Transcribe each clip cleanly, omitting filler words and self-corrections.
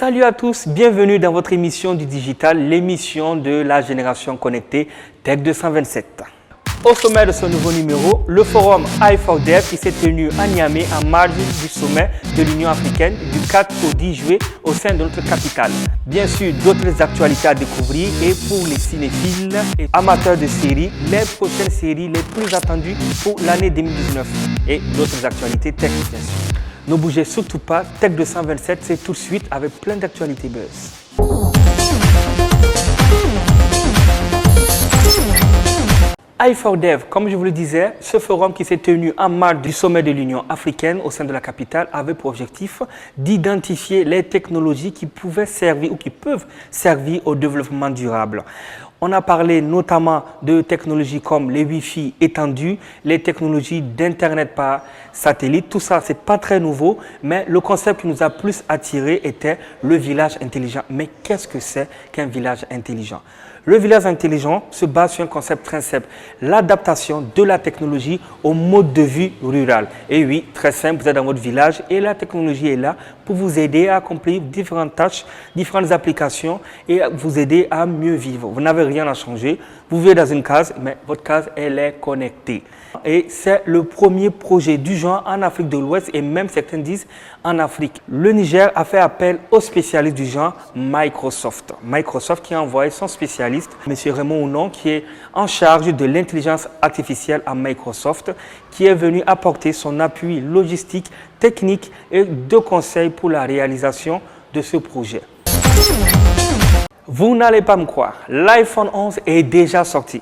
Salut à tous, bienvenue dans votre émission du digital, l'émission de la génération connectée Tech 227. Au sommet de ce nouveau numéro, le forum i4Dev qui s'est tenu à Niamey en marge du sommet de l'Union africaine du 4 au 10 juillet au sein de notre capitale. Bien sûr, d'autres actualités à découvrir et pour les cinéphiles et amateurs de séries, les prochaines séries les plus attendues pour l'année 2019 et d'autres actualités tech bien sûr. Ne bougez surtout pas, Tech 227 c'est tout de suite avec plein d'actualités buzz. i4Dev, comme je vous le disais, ce forum qui s'est tenu en marge du sommet de l'Union africaine au sein de la capitale avait pour objectif d'identifier les technologies qui pouvaient servir ou qui peuvent servir au développement durable. On a parlé notamment de technologies comme les Wi-Fi étendus, les technologies d'Internet par satellite. Tout ça, ce n'est pas très nouveau, mais le concept qui nous a plus attiré était le village intelligent. Mais qu'est-ce que c'est qu'un village intelligent ? Le village intelligent se base sur un concept très simple, l'adaptation de la technologie au mode de vie rural. Et oui, très simple, vous êtes dans votre village et la technologie est là pour vous aider à accomplir différentes tâches, différentes applications et vous aider à mieux vivre. Vous n'avez rien à changer, vous vivez dans une case, mais votre case, elle est connectée. Et c'est le premier projet du genre en Afrique de l'Ouest et même certains disent en Afrique. Le Niger a fait appel aux spécialistes du genre Microsoft. Microsoft qui a envoyé son spécialiste, M. Raymond Ounon, qui est en charge de l'intelligence artificielle à Microsoft, qui est venu apporter son appui logistique, technique et de conseils pour la réalisation de ce projet. Vous n'allez pas me croire, l'iPhone 11 est déjà sorti,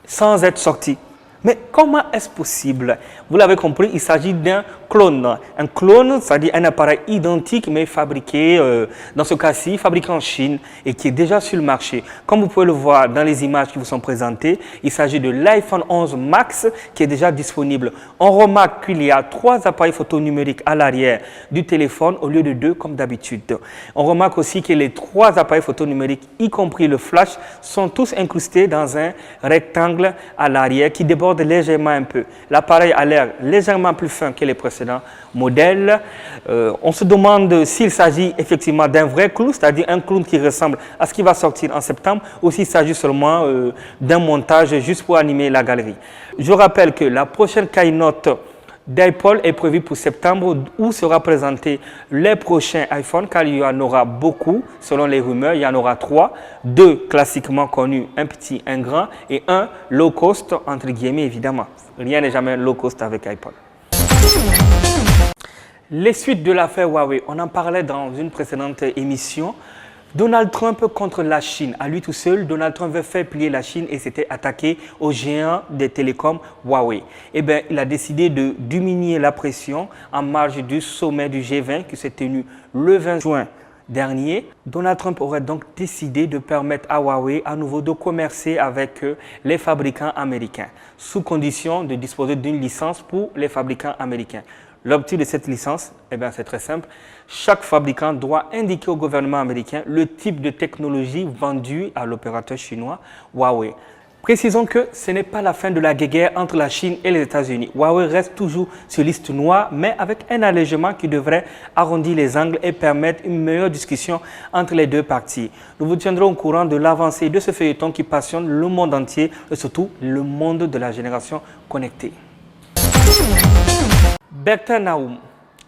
sans être sorti. Mais comment est-ce possible? Vous l'avez compris, il s'agit d'un clone. Un clone, c'est-à-dire un appareil identique mais fabriqué, dans ce cas-ci, fabriqué en Chine et qui est déjà sur le marché. Comme vous pouvez le voir dans les images qui vous sont présentées, il s'agit de l'iPhone 11 Max qui est déjà disponible. On remarque qu'il y a 3 appareils photo numériques à l'arrière du téléphone au lieu de 2 comme d'habitude. On remarque aussi que les 3 appareils photo numériques, y compris le flash, sont tous incrustés dans un rectangle à l'arrière qui déborde légèrement un peu. L'appareil a l'air légèrement plus fin que les précédents modèles. On se demande s'il s'agit effectivement d'un vrai clone, c'est-à-dire un clone qui ressemble à ce qui va sortir en septembre, ou s'il s'agit seulement d'un montage juste pour animer la galerie. Je rappelle que la prochaine keynote d'Apple est prévue pour septembre où sera présenté les prochains iPhones car il y en aura beaucoup selon les rumeurs, il y en aura 3, 2 classiquement connus, un petit, un grand et un low cost entre guillemets évidemment. Rien n'est jamais low cost avec Apple. Les suites de l'affaire Huawei, on en parlait dans une précédente émission. Donald Trump contre la Chine. À lui tout seul, Donald Trump veut faire plier la Chine et s'était attaqué au géant des télécoms Huawei. Eh bien, il a décidé de diminuer la pression en marge du sommet du G20 qui s'est tenu le 20 juin dernier. Donald Trump aurait donc décidé de permettre à Huawei à nouveau de commercer avec les fabricants américains, sous condition de disposer d'une licence pour les fabricants américains. L'objectif de cette licence, eh bien, c'est très simple. Chaque fabricant doit indiquer au gouvernement américain le type de technologie vendue à l'opérateur chinois Huawei. Précisons que ce n'est pas la fin de la guerre entre la Chine et les États-Unis. Huawei reste toujours sur liste noire, mais avec un allègement qui devrait arrondir les angles et permettre une meilleure discussion entre les deux parties. Nous vous tiendrons au courant de l'avancée de ce feuilleton qui passionne le monde entier et surtout le monde de la génération connectée. Bertin Naoum,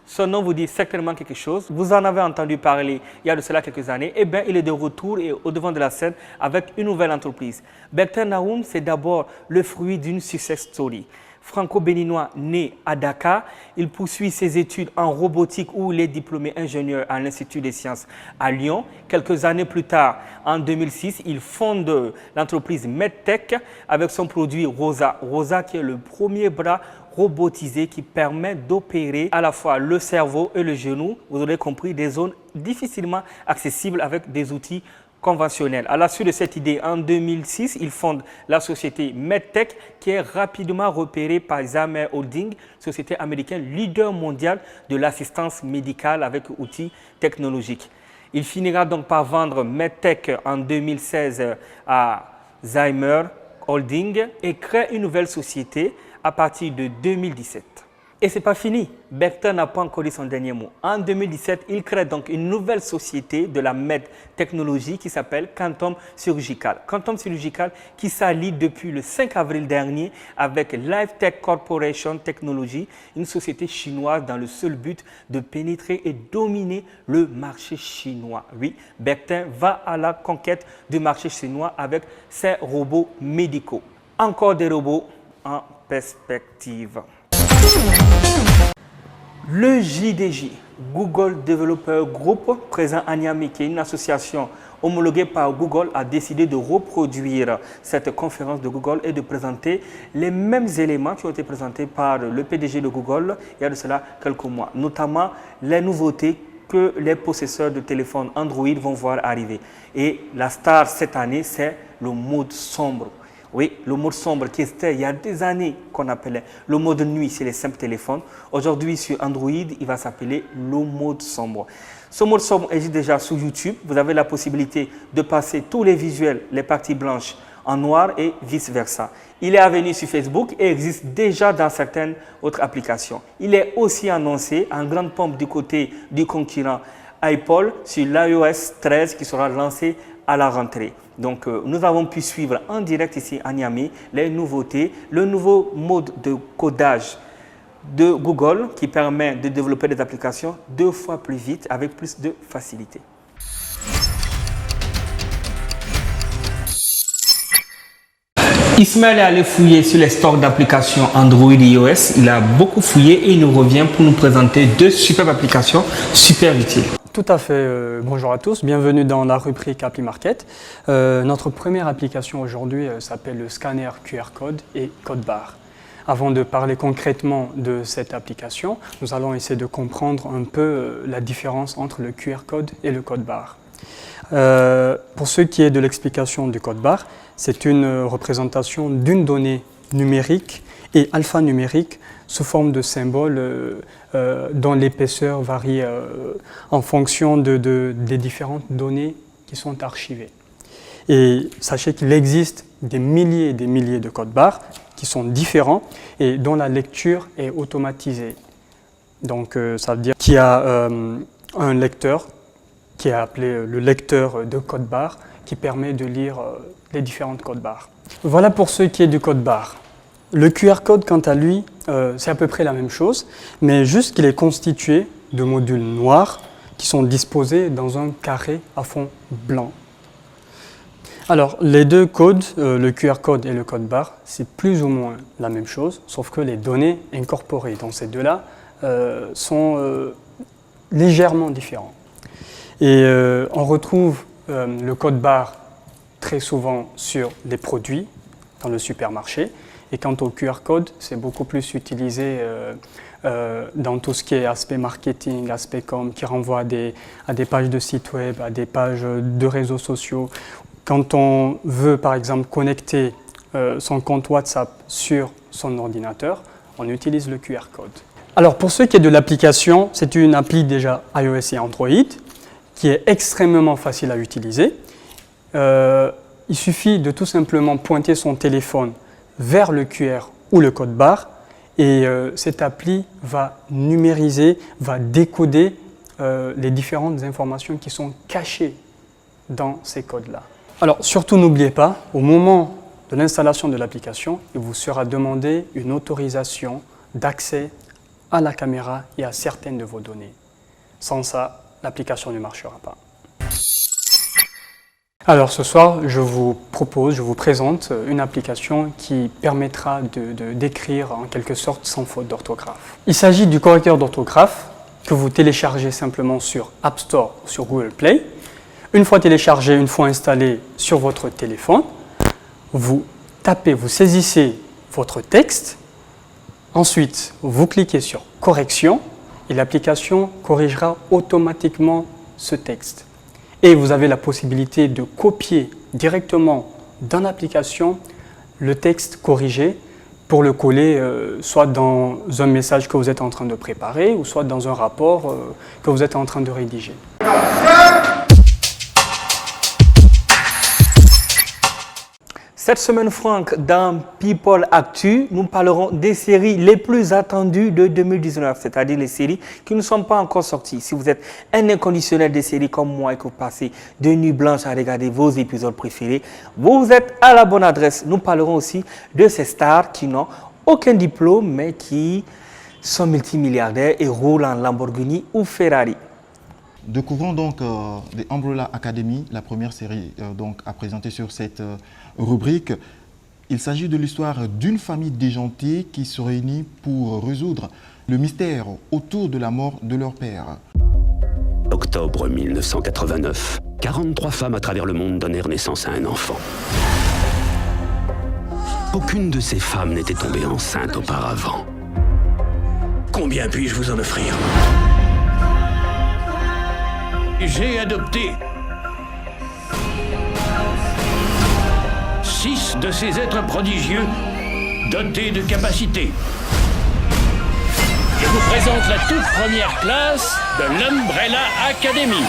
son nom vous dit certainement quelque chose. Vous en avez entendu parler il y a de cela quelques années. Eh bien, il est de retour et au devant de la scène avec une nouvelle entreprise. Bertin Naoum, c'est d'abord le fruit d'une success story. Franco-béninois né à Dakar, il poursuit ses études en robotique où il est diplômé ingénieur à l'Institut des sciences à Lyon. Quelques années plus tard, en 2006, il fonde l'entreprise MedTech avec son produit Rosa. Rosa qui est le premier bras robotisé qui permet d'opérer à la fois le cerveau et le genou, vous aurez compris, des zones difficilement accessibles avec des outils conventionnels. À la suite de cette idée, en 2006, il fonde la société MedTech qui est rapidement repérée par Zimmer Holding, société américaine leader mondial de l'assistance médicale avec outils technologiques. Il finira donc par vendre MedTech en 2016 à Zimmer Holding et crée une nouvelle société à partir de 2017. Et c'est pas fini. Bertin n'a pas encore dit son dernier mot. En 2017, il crée donc une nouvelle société de la med technologie qui s'appelle Quantum Surgical. Quantum Surgical qui s'allie depuis le 5 avril dernier avec LifeTech Corporation Technology, une société chinoise dans le seul but de pénétrer et dominer le marché chinois. Oui, Bertin va à la conquête du marché chinois avec ses robots médicaux. Encore des robots en perspective. Le JDJ, Google Developer Group, présent à Niamey, qui est une association homologuée par Google, a décidé de reproduire cette conférence de Google et de présenter les mêmes éléments qui ont été présentés par le PDG de Google il y a de cela quelques mois, notamment les nouveautés que les possesseurs de téléphones Android vont voir arriver. Et la star cette année, c'est le mode sombre. Oui, le mode sombre qui était il y a des années qu'on appelait le mode nuit sur les simples téléphones. Aujourd'hui, sur Android, il va s'appeler le mode sombre. Ce mode sombre existe déjà sur YouTube. Vous avez la possibilité de passer tous les visuels, les parties blanches en noir et vice-versa. Il est à venir sur Facebook et existe déjà dans certaines autres applications. Il est aussi annoncé en grande pompe du côté du concurrent Apple sur l'iOS 13 qui sera lancé à la rentrée. Donc, nous avons pu suivre en direct ici à Niamey les nouveautés, le nouveau mode de codage de Google qui permet de développer des applications 2 fois plus vite avec plus de facilité. Ismaël est allé fouiller sur les stores d'applications Android et iOS. Il a beaucoup fouillé et il nous revient pour nous présenter 2 superbes applications super utiles. Tout à fait. Bonjour à tous, bienvenue dans la rubrique Appli Market. Notre première application aujourd'hui s'appelle le scanner QR Code et Code Barre. Avant de parler concrètement de cette application, nous allons essayer de comprendre un peu la différence entre le QR Code et le Code Barre. Pour ce qui est de l'explication du Code Barre, c'est une représentation d'une donnée numérique et alphanumérique sous forme de symboles dont l'épaisseur varie en fonction des différentes données qui sont archivées. Et sachez qu'il existe des milliers et des milliers de codes barres qui sont différents et dont la lecture est automatisée. Donc ça veut dire qu'il y a un lecteur qui est appelé le lecteur de code barre qui permet de lire les différentes codes barres. Voilà pour ce qui est du code barre. Le QR code, quant à lui, c'est à peu près la même chose, mais juste qu'il est constitué de modules noirs qui sont disposés dans un carré à fond blanc. Alors, les 2 codes, le QR code et le code barre, c'est plus ou moins la même chose, sauf que les données incorporées dans ces 2-là sont légèrement différentes. Et on retrouve le code barre très souvent sur les produits dans le supermarché. Et quant au QR code, c'est beaucoup plus utilisé dans tout ce qui est aspect marketing, aspect com, qui renvoie à des pages de site web, à des pages de réseaux sociaux. Quand on veut, par exemple, connecter son compte WhatsApp sur son ordinateur, on utilise le QR code. Alors, pour ce qui est de l'application, c'est une appli déjà iOS et Android qui est extrêmement facile à utiliser. Il suffit de tout simplement pointer son téléphone vers le QR ou le code barre et cette appli va numériser, va décoder les différentes informations qui sont cachées dans ces codes-là. Alors surtout n'oubliez pas, au moment de l'installation de l'application, il vous sera demandé une autorisation d'accès à la caméra et à certaines de vos données. Sans ça, l'application ne marchera pas. Alors ce soir, je vous présente une application qui permettra d'écrire en quelque sorte sans faute d'orthographe. Il s'agit du correcteur d'orthographe que vous téléchargez simplement sur App Store ou sur Google Play. Une fois téléchargé, une fois installé sur votre téléphone, vous tapez, vous saisissez votre texte, ensuite vous cliquez sur Correction et l'application corrigera automatiquement ce texte. Et vous avez la possibilité de copier directement dans l'application le texte corrigé pour le coller soit dans un message que vous êtes en train de préparer ou soit dans un rapport que vous êtes en train de rédiger. Cette semaine, Franck, dans People Actu, nous parlerons des séries les plus attendues de 2019, c'est-à-dire les séries qui ne sont pas encore sorties. Si vous êtes un inconditionnel des séries comme moi et que vous passez de nuits blanches à regarder vos épisodes préférés, vous êtes à la bonne adresse. Nous parlerons aussi de ces stars qui n'ont aucun diplôme, mais qui sont multimilliardaires et roulent en Lamborghini ou Ferrari. Découvrons donc The Umbrella Academy, la première série donc à présenter sur cette rubrique. Il s'agit de l'histoire d'une famille déjantée qui se réunit pour résoudre le mystère autour de la mort de leur père. Octobre 1989, 43 femmes à travers le monde donnèrent naissance à un enfant. Aucune de ces femmes n'était tombée enceinte auparavant. Combien puis-je vous en offrir ? J'ai adopté 6 de ces êtres prodigieux dotés de capacités. Je vous présente la toute première classe de l'Umbrella Academy.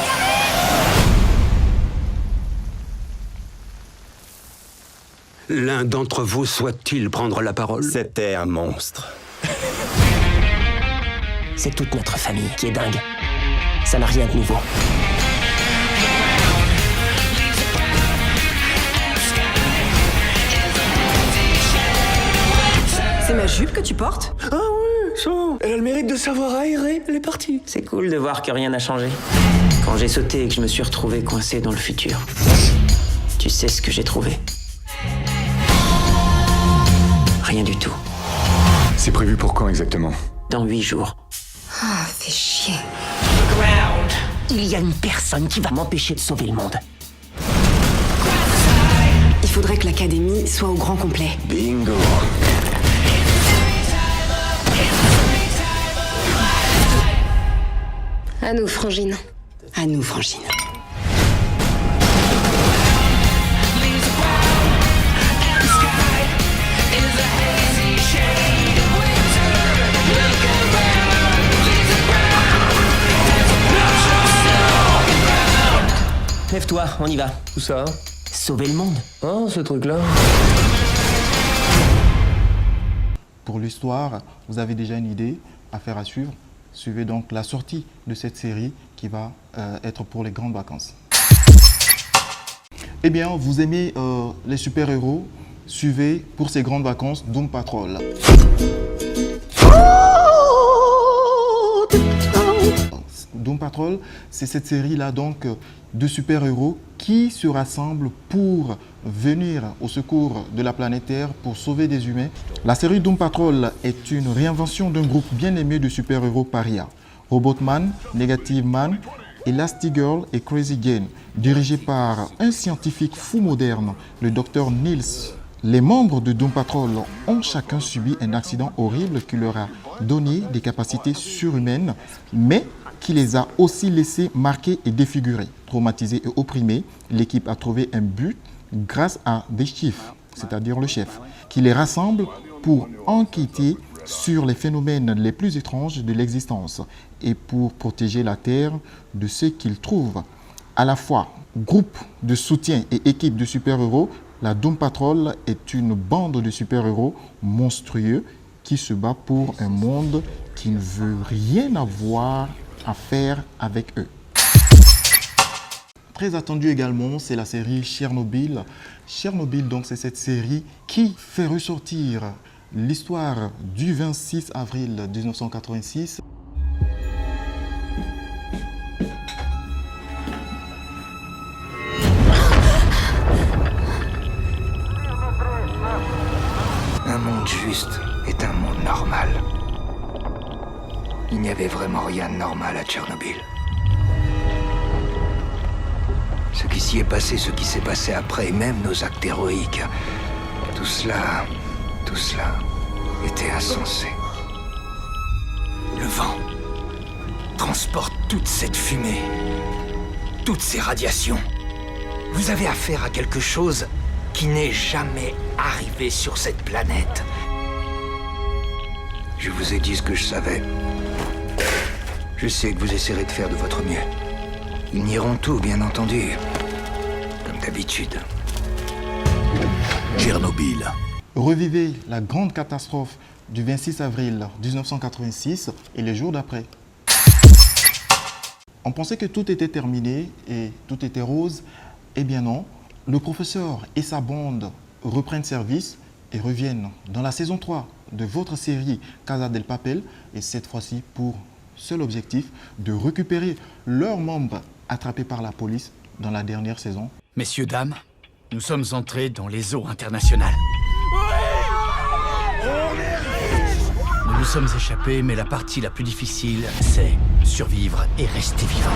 L'un d'entre vous souhaite-t-il prendre la parole ? C'était un monstre. C'est toute notre famille qui est dingue. Ça n'a rien de nouveau. C'est ma jupe que tu portes? Ah oui, ça. Elle a le mérite de savoir aérer. Elle est partie. C'est cool de voir que rien n'a changé. Quand j'ai sauté et que je me suis retrouvé coincé dans le futur, tu sais ce que j'ai trouvé? Rien du tout. C'est prévu pour quand exactement? Dans 8 jours. Ah, fais chier. Il y a une personne qui va m'empêcher de sauver le monde. Il faudrait que l'académie soit au grand complet. Bingo. À nous, Frangine. À nous, Frangine. Lève-toi, on y va. Où ça? Sauver le monde. Oh, ce truc-là. Pour l'histoire, vous avez déjà une idée, affaire à suivre. Suivez donc la sortie de cette série qui va être pour les grandes vacances. Eh bien, vous aimez les super-héros? Suivez pour ces grandes vacances Doom Patrol. Doom Patrol, c'est cette série-là donc de super-héros qui se rassemblent pour venir au secours de la planète Terre pour sauver des humains. La série Doom Patrol est une réinvention d'un groupe bien aimé de super-héros paria. Robotman, Negative Man, Elastigirl et Crazy Jane, dirigé par un scientifique fou moderne, le Dr Niels. Les membres de Doom Patrol ont chacun subi un accident horrible qui leur a donné des capacités surhumaines, mais qui les a aussi laissés marqués et défigurés. Traumatisés et opprimés, l'équipe a trouvé un but grâce à des chiffres, c'est-à-dire le chef, qui les rassemble pour enquêter sur les phénomènes les plus étranges de l'existence et pour protéger la Terre de ce qu'ils trouvent. À la fois groupe de soutien et équipe de super-héros, la Doom Patrol est une bande de super-héros monstrueux qui se bat pour un monde qui ne veut rien avoir à faire avec eux. Très attendu également, c'est la série Tchernobyl. Tchernobyl, donc, c'est cette série qui fait ressortir l'histoire du 26 avril 1986. Un monde juste est un monde normal. Il n'y avait vraiment rien de normal à Tchernobyl. Ce qui s'y est passé, ce qui s'est passé après, et même nos actes héroïques, tout cela était insensé. Le vent transporte toute cette fumée, toutes ces radiations. Vous avez affaire à quelque chose qui n'est jamais arrivé sur cette planète. Je vous ai dit ce que je savais. Je sais que vous essaierez de faire de votre mieux. Ils nieront tout, bien entendu. Comme d'habitude. Tchernobyl. Revivez la grande catastrophe du 26 avril 1986 et les jours d'après. On pensait que tout était terminé et tout était rose. Eh bien non, le professeur et sa bande reprennent service et reviennent dans la saison 3 de votre série Casa del Papel, et cette fois-ci pour seul objectif de récupérer leurs membres attrapés par la police dans la dernière saison. Messieurs, dames, nous sommes entrés dans les eaux internationales. Nous nous sommes échappés, mais la partie la plus difficile, c'est survivre et rester vivant.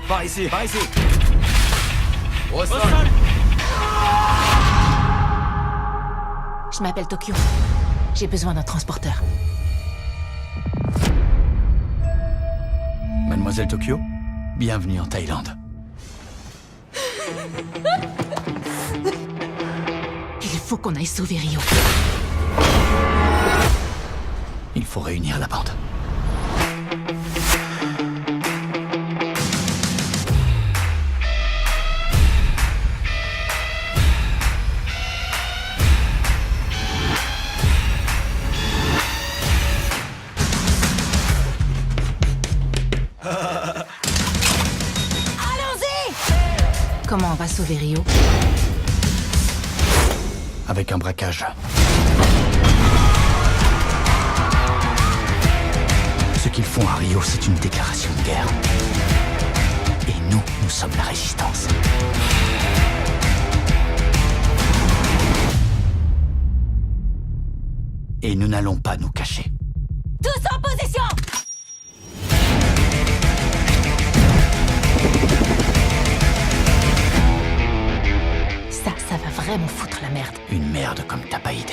Par ici, par ici. Au sol. Je m'appelle Tokyo. J'ai besoin d'un transporteur. Mademoiselle Tokyo, bienvenue en Thaïlande. Il faut qu'on aille sauver Rio. Il faut réunir la bande. Comment on va sauver Rio? Avec un braquage. Ce qu'ils font à Rio, c'est une déclaration de guerre. Et nous, nous sommes la résistance. Et nous n'allons pas nous cacher. Tous en position! Ça va vraiment foutre la merde. Une merde comme t'as pas idée.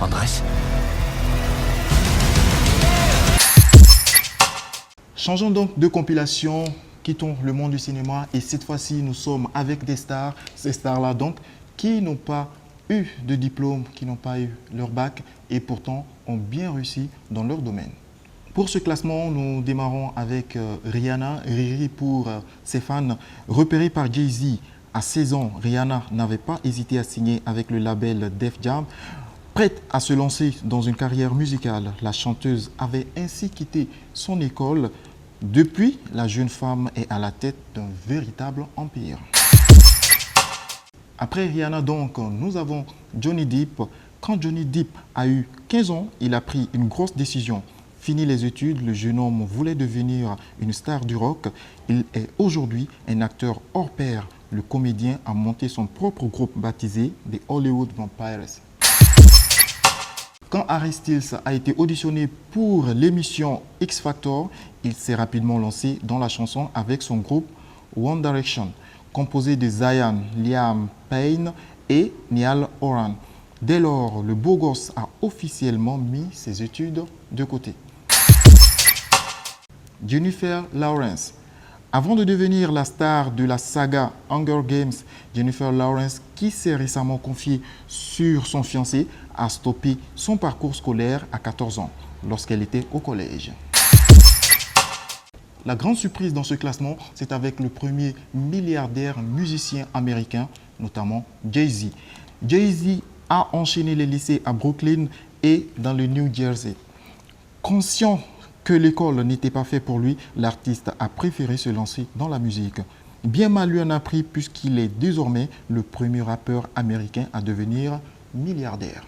Andrés? Changeons donc de compilation, quittons le monde du cinéma et cette fois-ci nous sommes avec des stars, ces stars-là donc qui n'ont pas eu de diplôme, qui n'ont pas eu leur bac et pourtant ont bien réussi dans leur domaine. Pour ce classement, nous démarrons avec Rihanna, Riri pour ses fans. Repérée par Jay-Z à 16 ans, Rihanna n'avait pas hésité à signer avec le label Def Jam. Prête à se lancer dans une carrière musicale, la chanteuse avait ainsi quitté son école. Depuis, la jeune femme est à la tête d'un véritable empire. Après Rihanna donc, nous avons Johnny Depp. Quand Johnny Depp a eu 15 ans, il a pris une grosse décision. Fini les études, le jeune homme voulait devenir une star du rock. Il est aujourd'hui un acteur hors pair. Le comédien a monté son propre groupe baptisé The Hollywood Vampires. Quand Harry Styles a été auditionné pour l'émission X Factor, il s'est rapidement lancé dans la chanson avec son groupe One Direction, composé de Zayn, Liam Payne et Niall Horan. Dès lors, le beau gosse a officiellement mis ses études de côté. Jennifer Lawrence. Avant de devenir la star de la saga Hunger Games, Jennifer Lawrence, qui s'est récemment confiée sur son fiancé, a stoppé son parcours scolaire à 14 ans, lorsqu'elle était au collège. La grande surprise dans ce classement, c'est avec le premier milliardaire musicien américain, notamment Jay-Z. Jay-Z a enchaîné les lycées à Brooklyn et dans le New Jersey. Conscient que l'école n'était pas faite pour lui, l'artiste a préféré se lancer dans la musique. Bien mal lui en a pris puisqu'il est désormais le premier rappeur américain à devenir milliardaire.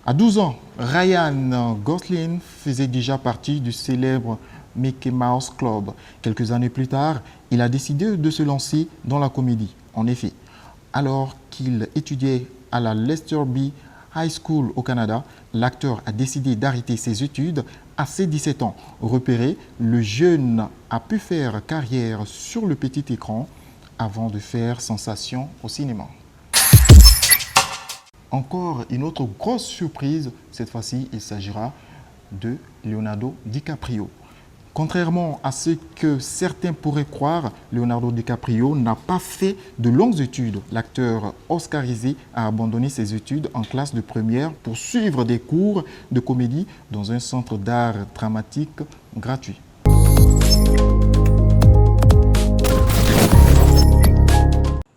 À 12 ans, Ryan Gosling faisait déjà partie du célèbre Mickey Mouse Club. Quelques années plus tard, il a décidé de se lancer dans la comédie. En effet, alors qu'il étudiait à la Lester B High School au Canada, l'acteur a décidé d'arrêter ses études à ses 17 ans. Repéré, le jeune a pu faire carrière sur le petit écran avant de faire sensation au cinéma. Encore une autre grosse surprise, cette fois-ci il s'agira de Leonardo DiCaprio. Contrairement à ce que certains pourraient croire, Leonardo DiCaprio n'a pas fait de longues études. L'acteur oscarisé a abandonné ses études en classe de première pour suivre des cours de comédie dans un centre d'art dramatique gratuit.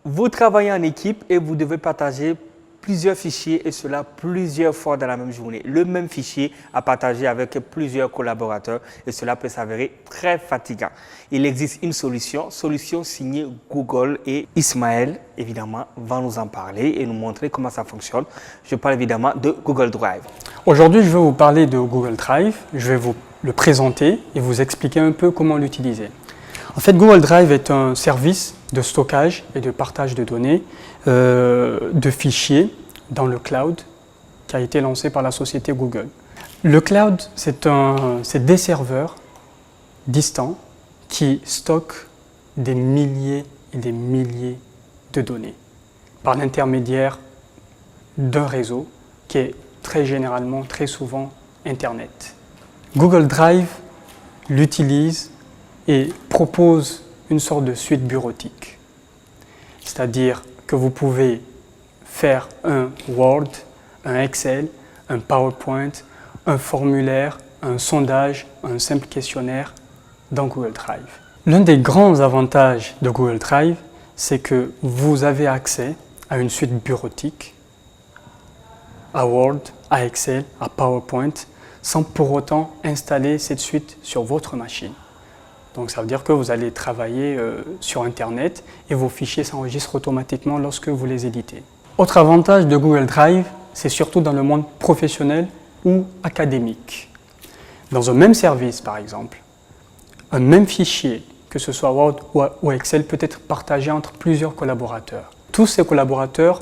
Vous travaillez en équipe et vous devez partager plusieurs fichiers et cela plusieurs fois dans la même journée. Le même fichier à partager avec plusieurs collaborateurs et cela peut s'avérer très fatigant. Il existe une solution signée Google et Ismaël, évidemment, va nous en parler et nous montrer comment ça fonctionne. Je parle évidemment de Google Drive. Aujourd'hui, je vais vous parler de Google Drive. Je vais vous le présenter et vous expliquer un peu comment l'utiliser. En fait, Google Drive est un service de stockage et de partage de données, de fichiers dans le cloud qui a été lancé par la société Google. Le cloud, c'est des serveurs distants qui stockent des milliers et des milliers de données par l'intermédiaire d'un réseau qui est très généralement, très souvent, Internet. Google Drive l'utilise et propose une sorte de suite bureautique. C'est-à-dire que vous pouvez faire un Word, un Excel, un PowerPoint, un formulaire, un sondage, un simple questionnaire dans Google Drive. L'un des grands avantages de Google Drive, c'est que vous avez accès à une suite bureautique, à Word, à Excel, à PowerPoint, sans pour autant installer cette suite sur votre machine. Donc ça veut dire que vous allez travailler sur Internet et vos fichiers s'enregistrent automatiquement lorsque vous les éditez. Autre avantage de Google Drive, c'est surtout dans le monde professionnel ou académique. Dans un même service, par exemple, un même fichier, que ce soit Word ou Excel, peut être partagé entre plusieurs collaborateurs. Tous ces collaborateurs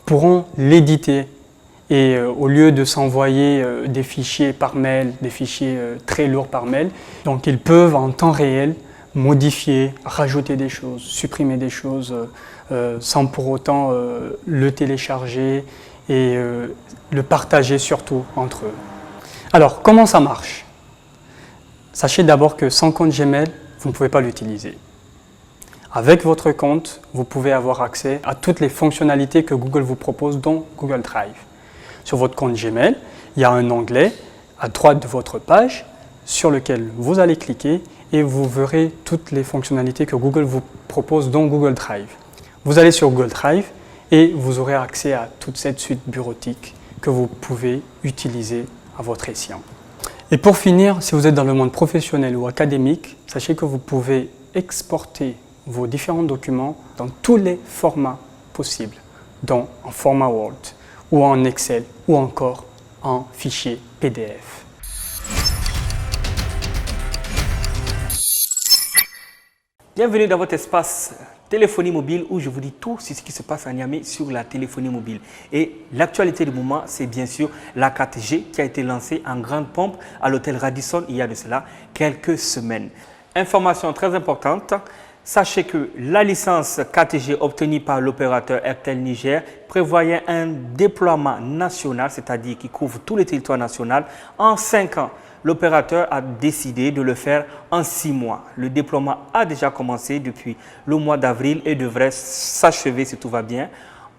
pourront l'éditer et au lieu de s'envoyer des fichiers par mail, des fichiers très lourds par mail, donc ils peuvent en temps réel modifier, rajouter des choses, supprimer des choses sans pour autant le télécharger et le partager surtout entre eux. Alors, comment ça marche? Sachez d'abord que sans compte Gmail, vous ne pouvez pas l'utiliser. Avec votre compte, vous pouvez avoir accès à toutes les fonctionnalités que Google vous propose dans Google Drive. Sur votre compte Gmail, il y a un onglet à droite de votre page sur lequel vous allez cliquer et vous verrez toutes les fonctionnalités que Google vous propose dans Google Drive. Vous allez sur Google Drive et vous aurez accès à toute cette suite bureautique que vous pouvez utiliser à votre escient. Et pour finir, si vous êtes dans le monde professionnel ou académique, sachez que vous pouvez exporter vos différents documents dans tous les formats possibles, dont en format Word, ou en Excel, ou encore en fichier PDF. Bienvenue dans votre espace téléphonie mobile où je vous dis tout sur ce qui se passe à Niamey sur la téléphonie mobile. Et l'actualité du moment, c'est bien sûr la 4G qui a été lancée en grande pompe à l'hôtel Radisson il y a de cela quelques semaines. Information très importante. Sachez que la licence 4G obtenue par l'opérateur Airtel Niger prévoyait un déploiement national, c'est-à-dire qui couvre tout le territoire national, en 5 ans. L'opérateur a décidé de le faire en 6 mois. Le déploiement a déjà commencé depuis le mois d'avril et devrait s'achever, si tout va bien,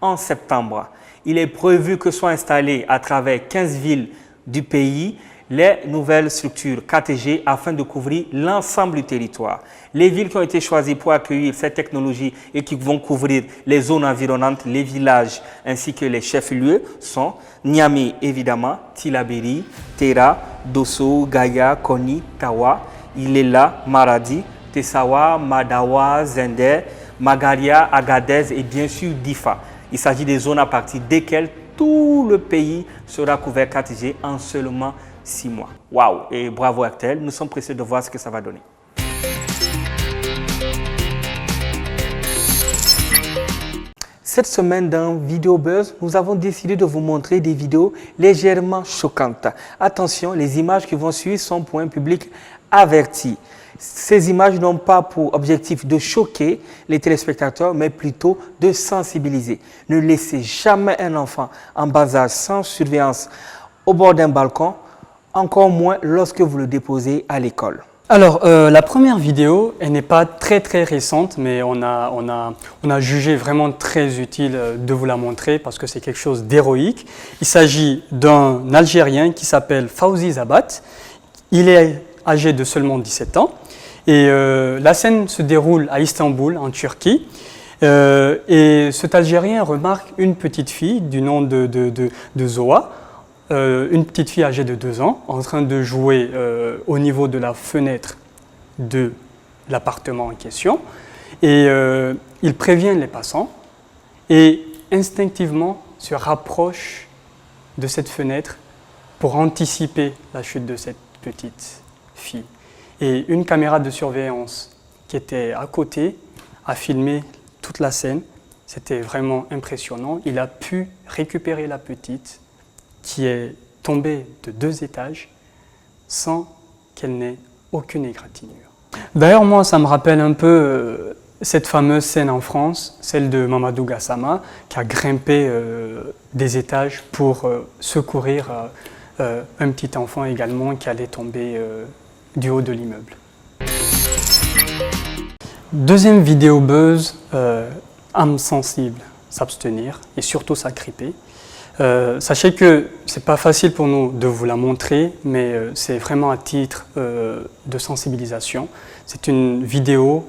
en septembre. Il est prévu que soient installées à travers 15 villes du pays les nouvelles structures 4G afin de couvrir l'ensemble du territoire. Les villes qui ont été choisies pour accueillir cette technologie et qui vont couvrir les zones environnantes, les villages ainsi que les chefs-lieux sont Niamey évidemment, Tillabéri, Tera, Dosso, Gaïa, Koni, Tawa, Ilela, Maradi, Tessawa, Madawa, Zender, Magaria, Agadez et bien sûr Difa. Il s'agit des zones à partir desquelles tout le pays sera couvert 4G en seulement 6 mois. Waouh! Et bravo Airtel, nous sommes pressés de voir ce que ça va donner. Cette semaine dans Vidéo Buzz, nous avons décidé de vous montrer des vidéos légèrement choquantes. Attention, les images qui vont suivre sont pour un public averti. Ces images n'ont pas pour objectif de choquer les téléspectateurs, mais plutôt de sensibiliser. Ne laissez jamais un enfant en bas âge sans surveillance au bord d'un balcon, encore moins lorsque vous le déposez à l'école. Alors, la première vidéo, elle n'est pas très récente, mais on a jugé vraiment très utile de vous la montrer parce que c'est quelque chose d'héroïque. Il s'agit d'un Algérien qui s'appelle Fawzi Zabat. Il est âgé de seulement 17 ans et la scène se déroule à Istanbul, en Turquie. Et cet Algérien remarque une petite fille du nom de Zoa, une petite fille âgée de 2 ans, en train de jouer au niveau de la fenêtre de l'appartement en question. Et il prévient les passants et instinctivement se rapproche de cette fenêtre pour anticiper la chute de cette petite fille. Et une caméra de surveillance qui était à côté a filmé toute la scène. C'était vraiment impressionnant. Il a pu récupérer la petite qui est tombée de 2 étages sans qu'elle n'ait aucune égratignure. D'ailleurs, moi, ça me rappelle un peu cette fameuse scène en France, celle de Mamadou Gassama, qui a grimpé des étages pour secourir un petit enfant également qui allait tomber du haut de l'immeuble. Deuxième vidéo buzz, âme sensible, s'abstenir et surtout s'agripper. Sachez que c'est pas facile pour nous de vous la montrer, mais c'est vraiment à titre de sensibilisation. C'est une vidéo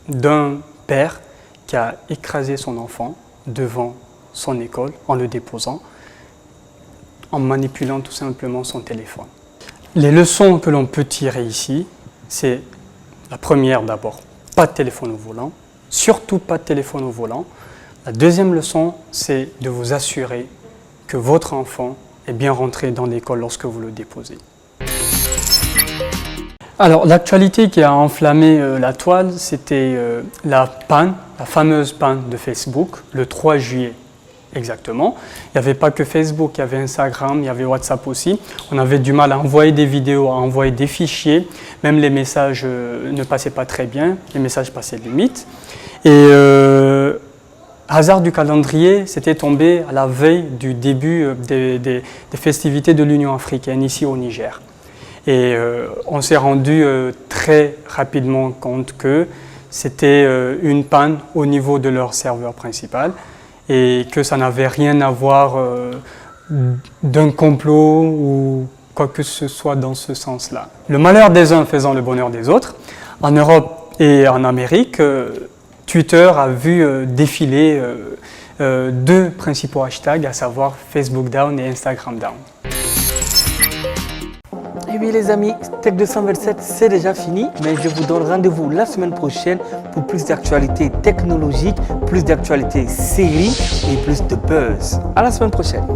d'un père qui a écrasé son enfant devant son école en le déposant, en manipulant tout simplement son téléphone. Les leçons que l'on peut tirer ici, c'est la première d'abord, pas de téléphone au volant, surtout pas de téléphone au volant. La deuxième leçon, c'est de vous assurer que votre enfant est bien rentré dans l'école lorsque vous le déposez. Alors, l'actualité qui a enflammé la toile, c'était la panne, la fameuse panne de Facebook, le 3 juillet exactement. Il n'y avait pas que Facebook, il y avait Instagram, il y avait WhatsApp aussi. On avait du mal à envoyer des vidéos, à envoyer des fichiers. Même les messages ne passaient pas très bien, les messages passaient limite. Et hasard du calendrier, c'était tombé à la veille du début des festivités de l'Union africaine ici au Niger. Et on s'est rendu très rapidement compte que c'était une panne au niveau de leur serveur principal et que ça n'avait rien à voir d'un complot ou quoi que ce soit dans ce sens-là. Le malheur des uns faisant le bonheur des autres, en Europe et en Amérique, Twitter a vu défiler 2 principaux hashtags, à savoir Facebook Down et Instagram Down. Et oui les amis, Tech 227 c'est déjà fini, mais je vous donne rendez-vous la semaine prochaine pour plus d'actualités technologiques, plus d'actualités séries et plus de buzz. À la semaine prochaine.